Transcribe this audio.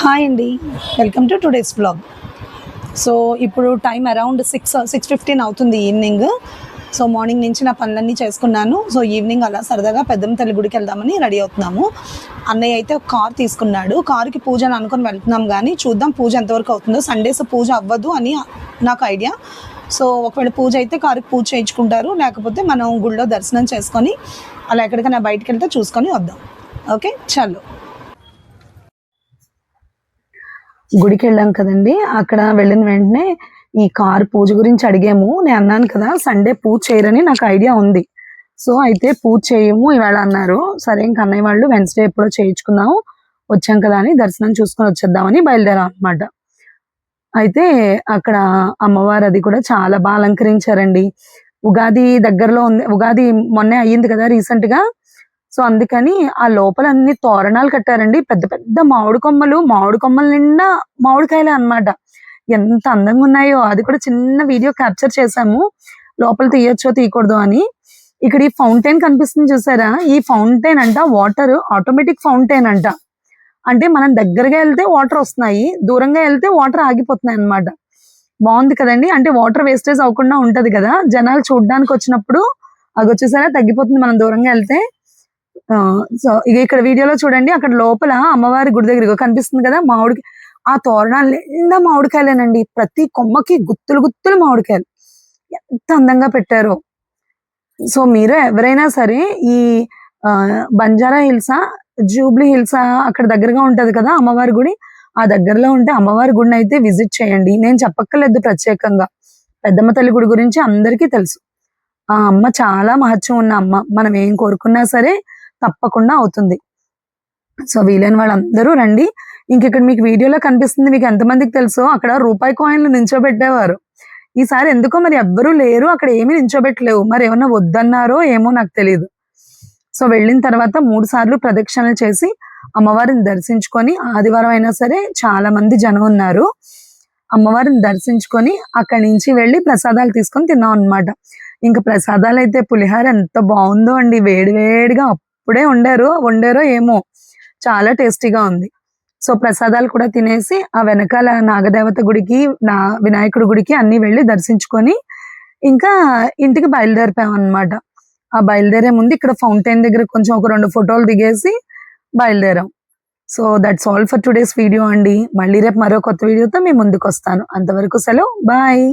Hi అండి, welcome to today's blog. So ఇప్పుడు time around 6:15 అవుతుంది ఈవినింగ్. సో మార్నింగ్ నుంచి నా పనులన్నీ చేసుకున్నాను. సో ఈవినింగ్ అలా సరదాగా పెద్దమ్మ తల్లి గుడికి వెళ్దామని రెడీ అవుతున్నాము. అన్నయ్య అయితే ఒక కార్ తీసుకున్నాడు. కారుకి పూజ అని అనుకుని వెళ్తున్నాం, కానీ చూద్దాం పూజ ఎంతవరకు అవుతుందో. సండేస్ పూజ అవ్వదు అని నాకు ఐడియా. సో ఒకవేళ పూజ అయితే కారుకి పూజ చేయించుకుంటారు, లేకపోతే మనం గుడిలో దర్శనం చేసుకొని అలా ఎక్కడికైనా బయటకు వెళ్తే చూసుకొని వద్దాం. ఓకే, చలో. గుడికి వెళ్ళాం కదండి, అక్కడ వెళ్ళిన వెంటనే ఈ కార్ పూజ గురించి అడిగాము. నేను అన్నాను కదా సండే పూజ చేయరని నాకు ఐడియా ఉంది. సో అయితే పూజ చేయము ఇవాళ అన్నారు. సరే ఇంక అన్నయ్య వాళ్ళు వెన్స్డే ఎప్పుడో చేయించుకుందాము, వచ్చాం కదా అని దర్శనం చూసుకొని వచ్చేద్దామని బయలుదేరాం అనమాట. అయితే అక్కడ అమ్మవారు అది కూడా చాలా బాగా అలంకరించారండి. ఉగాది దగ్గరలో ఉంది, ఉగాది మొన్నే అయ్యింది కదా రీసెంట్ గా. సో అందుకని ఆ లోపల అన్ని తోరణాలు కట్టారండి. పెద్ద పెద్ద మామిడి కొమ్మల నిండా మామిడికాయలే అన్నమాట. ఎంత అందంగా ఉన్నాయో, అది కూడా చిన్న వీడియో క్యాప్చర్ చేశాము. లోపల తీయొచ్చో తీయకూడదు అని. ఇక్కడ ఈ ఫౌంటైన్ కనిపిస్తుంది చూసారా, ఈ ఫౌంటైన్ అంట వాటర్ ఆటోమేటిక్ ఫౌంటైన్ అంట. అంటే మనం దగ్గరగా వెళ్తే వాటర్ వస్తున్నాయి, దూరంగా వెళ్తే వాటర్ ఆగిపోతున్నాయి అన్నమాట. బాగుంది కదండి, అంటే వాటర్ వేస్టేజ్ అవ్వకుండా ఉంటది కదా. జనాలు చూడడానికి వచ్చినప్పుడు అది వచ్చేసరి తగ్గిపోతుంది మనం దూరంగా వెళ్తే. సో ఇక ఇక్కడ వీడియోలో చూడండి, అక్కడ లోపల అమ్మవారి గుడి దగ్గర కనిపిస్తుంది కదా మామిడికి, ఆ తోరణాలు నిండా మామిడికాయలేనండి. ప్రతి కొమ్మకి గుత్తులు గుత్తులు మామిడికాయలు, ఎంత అందంగా పెట్టారో. సో మీరు ఎవరైనా సరే ఈ బంజారా హిల్సా జూబ్లీ హిల్సా అక్కడ దగ్గరగా ఉంటది కదా అమ్మవారి గుడి, ఆ దగ్గరలో ఉంటే అమ్మవారి గుడిని అయితే విజిట్ చేయండి. నేను చెప్పక్కర్లేదు ప్రత్యేకంగా, పెద్దమ్మ తల్లి గుడి గురించి అందరికీ తెలుసు. ఆ అమ్మ చాలా మహత్యం ఉన్న అమ్మ, మనం ఏం కోరుకున్నా సరే తప్పకుండా అవుతుంది. సో వీలైన వాళ్ళందరూ రండి. ఇక్కడ మీకు వీడియోలో కనిపిస్తుంది, మీకు ఎంతమందికి తెలుసో అక్కడ రూపాయి కాయిన్లు నించోబెట్టేవారు. ఈసారి ఎందుకో మరి ఎవ్వరూ లేరు, అక్కడ ఏమీ నించోబెట్టలేవు. మరి ఏమన్నా వద్దన్నారో ఏమో నాకు తెలియదు. సో వెళ్ళిన తర్వాత 3 సార్లు ప్రదక్షిణలు చేసి అమ్మవారిని దర్శించుకొని, ఆదివారం అయినా సరే చాలా మంది జనం ఉన్నారు, అమ్మవారిని దర్శించుకొని అక్కడి నుంచి వెళ్ళి ప్రసాదాలు తీసుకొని తిన్నాం అనమాట. ఇంకా ప్రసాదాలు అయితే పులిహార ఎంత బాగుందో అండి, వేడి వేడిగా అప్పుడే వండారో ఏమో, చాలా టేస్టీగా ఉంది. సో ప్రసాదాలు కూడా తినేసి ఆ వెనకాల నాగదేవత గుడికి, వినాయకుడి గుడికి అన్ని వెళ్ళి దర్శించుకొని ఇంకా ఇంటికి బయలుదేరిపోయాం అనమాట. ఆ బయలుదేరే ముందు ఇక్కడ ఫౌంటైన్ దగ్గర కొంచెం ఒక 2 ఫోటోలు దిగేసి బయలుదేరాం. So that's all for today's video అండి. మళ్ళీ రేపు మరో కొత్త వీడియోతో మీ ముందుకు వస్తాను. అంతవరకు సెలవు, బాయ్.